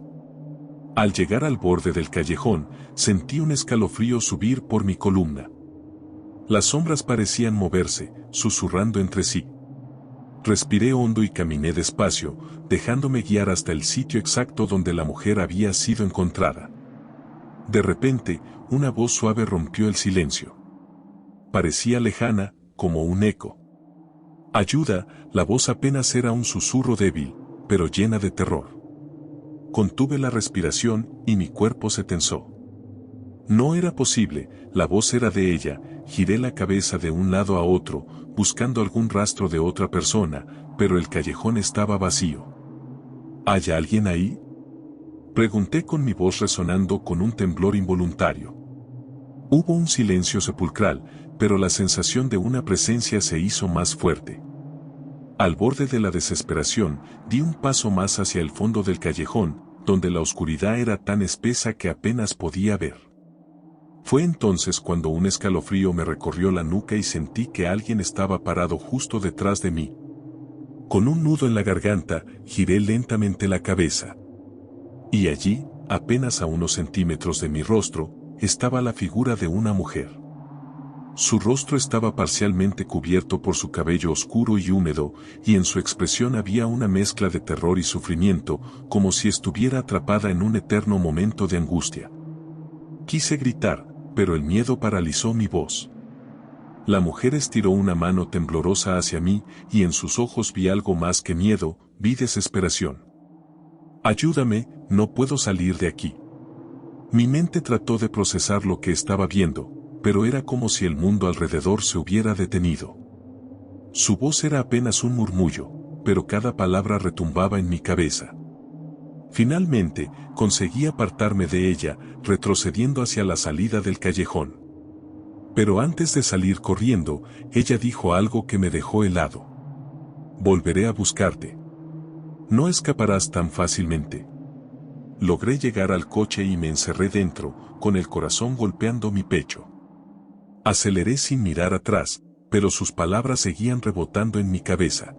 Al llegar al borde del callejón, sentí un escalofrío subir por mi columna. Las sombras parecían moverse, susurrando entre sí. Respiré hondo y caminé despacio, dejándome guiar hasta el sitio exacto donde la mujer había sido encontrada. De repente, una voz suave rompió el silencio. Parecía lejana, como un eco. Ayuda, la voz apenas era un susurro débil, pero llena de terror. Contuve la respiración y mi cuerpo se tensó. No era posible, la voz era de ella. Giré la cabeza de un lado a otro, buscando algún rastro de otra persona, pero el callejón estaba vacío. ¿Hay alguien ahí?, pregunté con mi voz resonando con un temblor involuntario. Hubo un silencio sepulcral, pero la sensación de una presencia se hizo más fuerte. Al borde de la desesperación, di un paso más hacia el fondo del callejón, donde la oscuridad era tan espesa que apenas podía ver. Fue entonces cuando un escalofrío me recorrió la nuca y sentí que alguien estaba parado justo detrás de mí. Con un nudo en la garganta, giré lentamente la cabeza. Y allí, apenas a unos centímetros de mi rostro, estaba la figura de una mujer. Su rostro estaba parcialmente cubierto por su cabello oscuro y húmedo, y en su expresión había una mezcla de terror y sufrimiento, como si estuviera atrapada en un eterno momento de angustia. Quise gritar, pero el miedo paralizó mi voz. La mujer estiró una mano temblorosa hacia mí, y en sus ojos vi algo más que miedo, vi desesperación. Ayúdame, no puedo salir de aquí. Mi mente trató de procesar lo que estaba viendo, pero era como si el mundo alrededor se hubiera detenido. Su voz era apenas un murmullo, pero cada palabra retumbaba en mi cabeza. Finalmente, conseguí apartarme de ella, retrocediendo hacia la salida del callejón. Pero antes de salir corriendo, ella dijo algo que me dejó helado. Volveré a buscarte. No escaparás tan fácilmente. Logré llegar al coche y me encerré dentro, con el corazón golpeando mi pecho. Aceleré sin mirar atrás, pero sus palabras seguían rebotando en mi cabeza.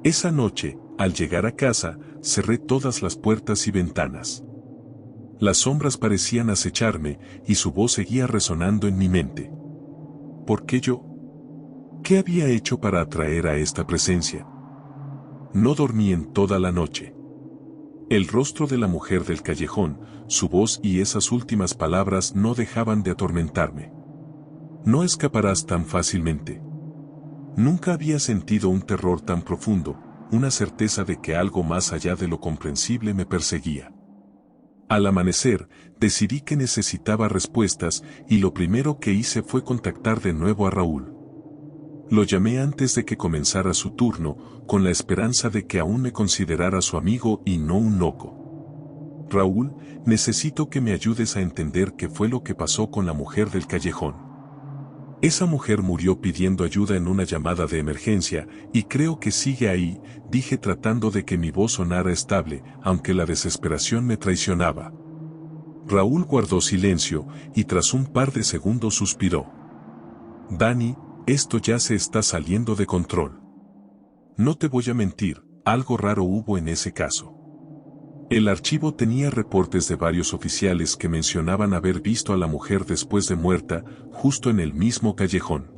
Esa noche, Al llegar a casa, cerré todas las puertas y ventanas. Las sombras parecían acecharme y su voz seguía resonando en mi mente. ¿Por qué yo? ¿Qué había hecho para atraer a esta presencia? No dormí en toda la noche. El rostro de la mujer del callejón, su voz y esas últimas palabras no dejaban de atormentarme. No escaparás tan fácilmente. Nunca había sentido un terror tan profundo, una certeza de que algo más allá de lo comprensible me perseguía. Al amanecer, decidí que necesitaba respuestas y lo primero que hice fue contactar de nuevo a Raúl. Lo llamé antes de que comenzara su turno, con la esperanza de que aún me considerara su amigo y no un loco. Raúl, necesito que me ayudes a entender qué fue lo que pasó con la mujer del callejón. Esa mujer murió pidiendo ayuda en una llamada de emergencia, y creo que sigue ahí, dije tratando de que mi voz sonara estable, aunque la desesperación me traicionaba. Raúl guardó silencio, y tras un par de segundos suspiró. Dani, esto ya se está saliendo de control. No te voy a mentir, algo raro hubo en ese caso. El archivo tenía reportes de varios oficiales que mencionaban haber visto a la mujer después de muerta, justo en el mismo callejón.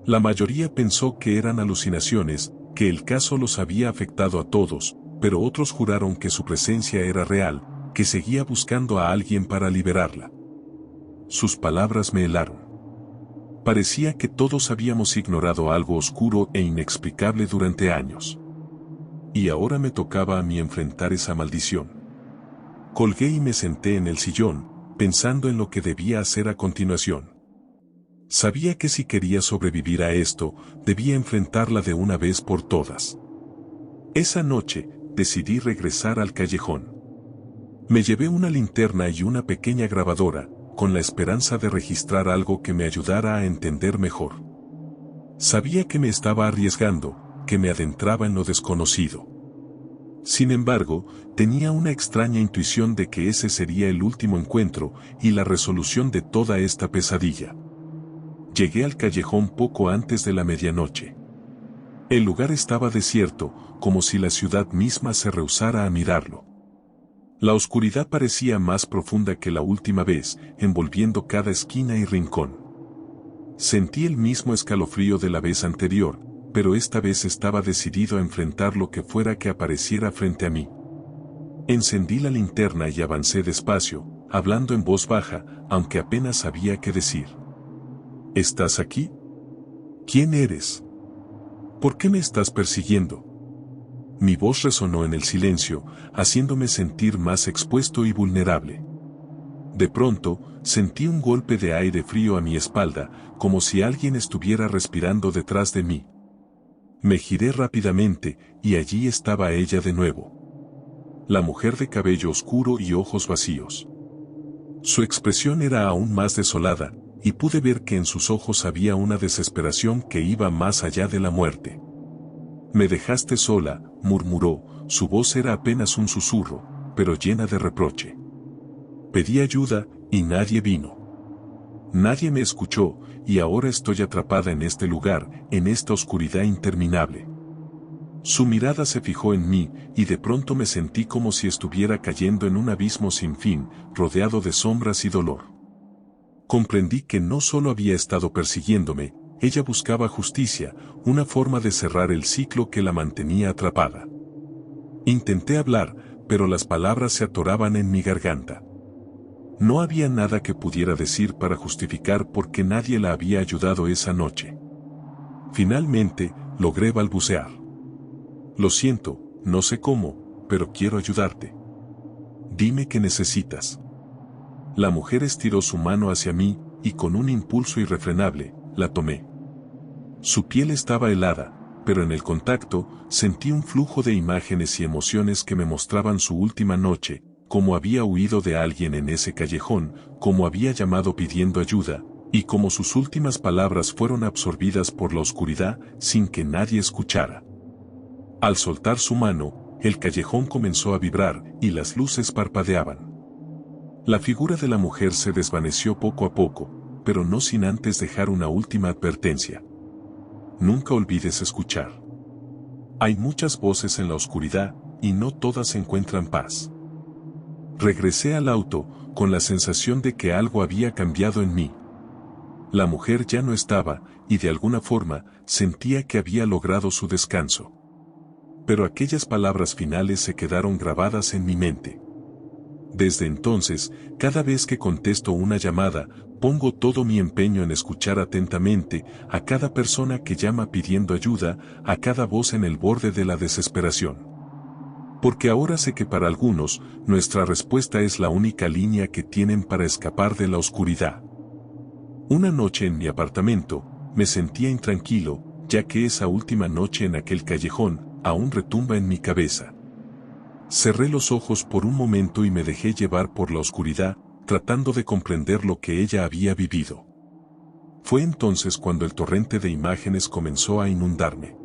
La mayoría pensó que eran alucinaciones, que el caso los había afectado a todos, pero otros juraron que su presencia era real, que seguía buscando a alguien para liberarla. Sus palabras me helaron. Parecía que todos habíamos ignorado algo oscuro e inexplicable durante años. Y ahora me tocaba a mí enfrentar esa maldición. Colgué y me senté en el sillón, pensando en lo que debía hacer a continuación. Sabía que si quería sobrevivir a esto, debía enfrentarla de una vez por todas. Esa noche, decidí regresar al callejón. Me llevé una linterna y una pequeña grabadora, con la esperanza de registrar algo que me ayudara a entender mejor. Sabía que me estaba arriesgando, que me adentraba en lo desconocido. Sin embargo, tenía una extraña intuición de que ese sería el último encuentro y la resolución de toda esta pesadilla. Llegué al callejón poco antes de la medianoche. El lugar estaba desierto, como si la ciudad misma se rehusara a mirarlo. La oscuridad parecía más profunda que la última vez, envolviendo cada esquina y rincón. Sentí el mismo escalofrío de la vez anterior, pero esta vez estaba decidido a enfrentar lo que fuera que apareciera frente a mí. Encendí la linterna y avancé despacio, hablando en voz baja, aunque apenas sabía qué decir. ¿Estás aquí? ¿Quién eres? ¿Por qué me estás persiguiendo? Mi voz resonó en el silencio, haciéndome sentir más expuesto y vulnerable. De pronto, sentí un golpe de aire frío a mi espalda, como si alguien estuviera respirando detrás de mí. Me giré rápidamente, y allí estaba ella de nuevo. La mujer de cabello oscuro y ojos vacíos. Su expresión era aún más desolada, y pude ver que en sus ojos había una desesperación que iba más allá de la muerte. Me dejaste sola, murmuró, su voz era apenas un susurro, pero llena de reproche. Pedí ayuda, y nadie vino. Nadie me escuchó, y ahora estoy atrapada en este lugar, en esta oscuridad interminable. Su mirada se fijó en mí, y de pronto me sentí como si estuviera cayendo en un abismo sin fin, rodeado de sombras y dolor. Comprendí que no solo había estado persiguiéndome, ella buscaba justicia, una forma de cerrar el ciclo que la mantenía atrapada. Intenté hablar, pero las palabras se atoraban en mi garganta. No había nada que pudiera decir para justificar por qué nadie la había ayudado esa noche. Finalmente, logré balbucear. Lo siento, no sé cómo, pero quiero ayudarte. Dime qué necesitas. La mujer estiró su mano hacia mí, y con un impulso irrefrenable, la tomé. Su piel estaba helada, pero en el contacto, sentí un flujo de imágenes y emociones que me mostraban su última noche, cómo había huido de alguien en ese callejón, cómo había llamado pidiendo ayuda, y cómo sus últimas palabras fueron absorbidas por la oscuridad sin que nadie escuchara. Al soltar su mano, el callejón comenzó a vibrar y las luces parpadeaban. La figura de la mujer se desvaneció poco a poco, pero no sin antes dejar una última advertencia. Nunca olvides escuchar. Hay muchas voces en la oscuridad, y no todas encuentran paz. Regresé al auto, con la sensación de que algo había cambiado en mí. La mujer ya no estaba, y de alguna forma, sentía que había logrado su descanso. Pero aquellas palabras finales se quedaron grabadas en mi mente. Desde entonces, cada vez que contesto una llamada, pongo todo mi empeño en escuchar atentamente a cada persona que llama pidiendo ayuda, a cada voz en el borde de la desesperación. Porque ahora sé que para algunos, nuestra respuesta es la única línea que tienen para escapar de la oscuridad. Una noche en mi apartamento, me sentía intranquilo, ya que esa última noche en aquel callejón, aún retumba en mi cabeza. Cerré los ojos por un momento y me dejé llevar por la oscuridad, tratando de comprender lo que ella había vivido. Fue entonces cuando el torrente de imágenes comenzó a inundarme.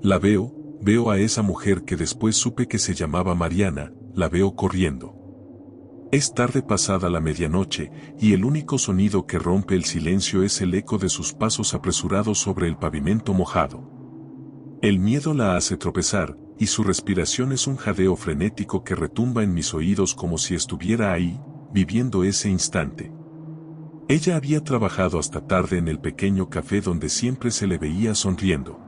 La veo a esa mujer que después supe que se llamaba Mariana, la veo corriendo. Es tarde pasada la medianoche, y el único sonido que rompe el silencio es el eco de sus pasos apresurados sobre el pavimento mojado. El miedo la hace tropezar, y su respiración es un jadeo frenético que retumba en mis oídos como si estuviera ahí, viviendo ese instante. Ella había trabajado hasta tarde en el pequeño café donde siempre se le veía sonriendo.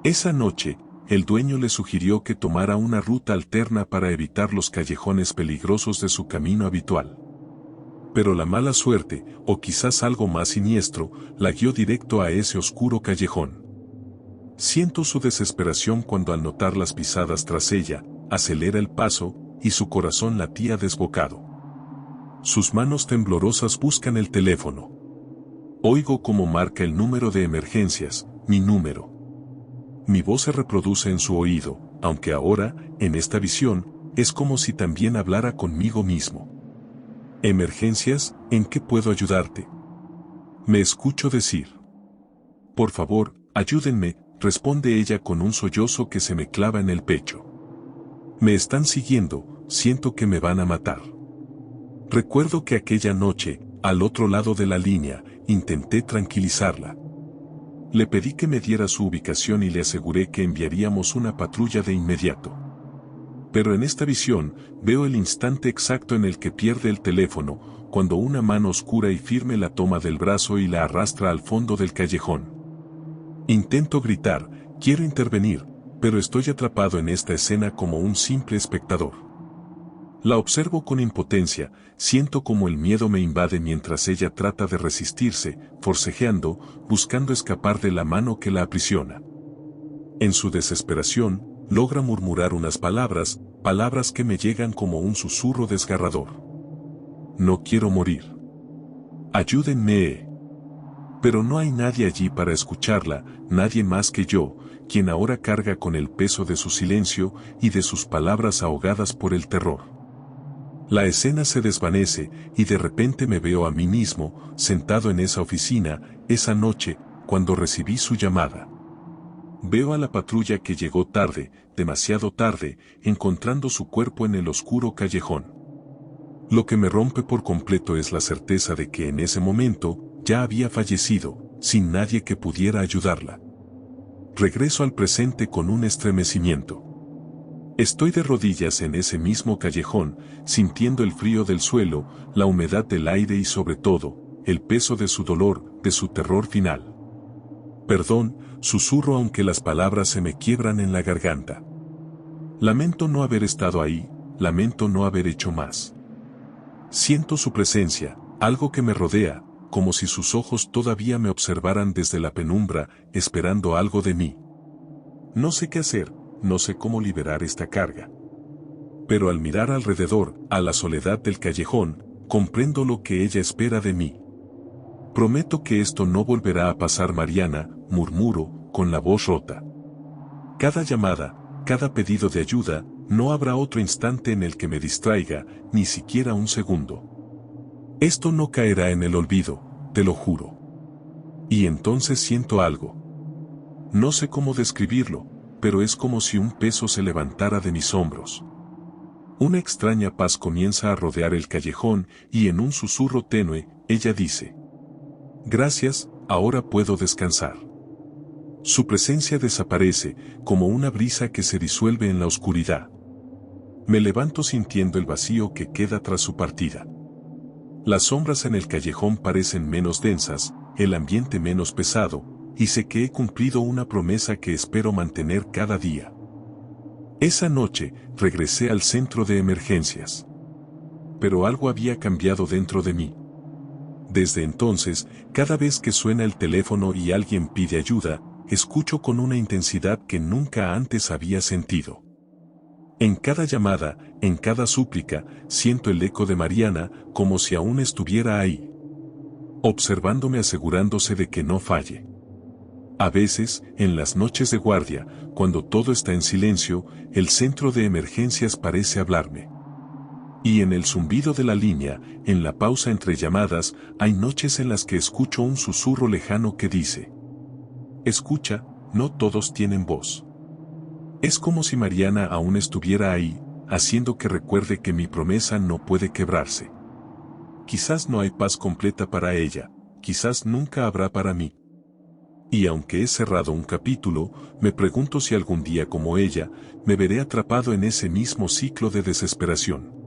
Esa noche, el dueño le sugirió que tomara una ruta alterna para evitar los callejones peligrosos de su camino habitual. Pero la mala suerte, o quizás algo más siniestro, la guió directo a ese oscuro callejón. Siento su desesperación cuando al notar las pisadas tras ella, acelera el paso, y su corazón latía desbocado. Sus manos temblorosas buscan el teléfono. Oigo cómo marca el número de emergencias, mi número. Mi voz se reproduce en su oído, aunque ahora, en esta visión, es como si también hablara conmigo mismo. ¿Emergencias? ¿En qué puedo ayudarte? Me escucho decir. Por favor, ayúdenme, responde ella con un sollozo que se me clava en el pecho. Me están siguiendo, siento que me van a matar. Recuerdo que aquella noche, al otro lado de la línea, intenté tranquilizarla. Le pedí que me diera su ubicación y le aseguré que enviaríamos una patrulla de inmediato. Pero en esta visión, veo el instante exacto en el que pierde el teléfono, cuando una mano oscura y firme la toma del brazo y la arrastra al fondo del callejón. Intento gritar, quiero intervenir, pero estoy atrapado en esta escena como un simple espectador. La observo con impotencia, siento como el miedo me invade mientras ella trata de resistirse, forcejeando, buscando escapar de la mano que la aprisiona. En su desesperación, logra murmurar unas palabras que me llegan como un susurro desgarrador. No quiero morir. Ayúdenme. Pero no hay nadie allí para escucharla, nadie más que yo, quien ahora carga con el peso de su silencio y de sus palabras ahogadas por el terror. La escena se desvanece, y de repente me veo a mí mismo, sentado en esa oficina, esa noche, cuando recibí su llamada. Veo a la patrulla que llegó tarde, demasiado tarde, encontrando su cuerpo en el oscuro callejón. Lo que me rompe por completo es la certeza de que en ese momento, ya había fallecido, sin nadie que pudiera ayudarla. Regreso al presente con un estremecimiento. Estoy de rodillas en ese mismo callejón, sintiendo el frío del suelo, la humedad del aire y sobre todo, el peso de su dolor, de su terror final. Perdón, susurro aunque las palabras se me quiebran en la garganta. Lamento no haber estado ahí, lamento no haber hecho más. Siento su presencia, algo que me rodea, como si sus ojos todavía me observaran desde la penumbra, esperando algo de mí. No sé qué hacer, no sé cómo liberar esta carga. Pero al mirar alrededor, a la soledad del callejón, comprendo lo que ella espera de mí. Prometo que esto no volverá a pasar, Mariana, murmuro, con la voz rota. Cada llamada, cada pedido de ayuda, no habrá otro instante en el que me distraiga, ni siquiera un segundo. Esto no caerá en el olvido, te lo juro. Y entonces siento algo. No sé cómo describirlo, pero es como si un peso se levantara de mis hombros. Una extraña paz comienza a rodear el callejón y en un susurro tenue, ella dice: Gracias, ahora puedo descansar. Su presencia desaparece, como una brisa que se disuelve en la oscuridad. Me levanto sintiendo el vacío que queda tras su partida. Las sombras en el callejón parecen menos densas, el ambiente menos pesado, y sé que he cumplido una promesa que espero mantener cada día. Esa noche, regresé al centro de emergencias. Pero algo había cambiado dentro de mí. Desde entonces, cada vez que suena el teléfono y alguien pide ayuda, escucho con una intensidad que nunca antes había sentido. En cada llamada, en cada súplica, siento el eco de Mariana, como si aún estuviera ahí, observándome, asegurándose de que no falle. A veces, en las noches de guardia, cuando todo está en silencio, el centro de emergencias parece hablarme. Y en el zumbido de la línea, en la pausa entre llamadas, hay noches en las que escucho un susurro lejano que dice: escucha, no todos tienen voz. Es como si Mariana aún estuviera ahí, haciendo que recuerde que mi promesa no puede quebrarse. Quizás no hay paz completa para ella, quizás nunca habrá para mí. Y aunque he cerrado un capítulo, me pregunto si algún día como ella, me veré atrapado en ese mismo ciclo de desesperación.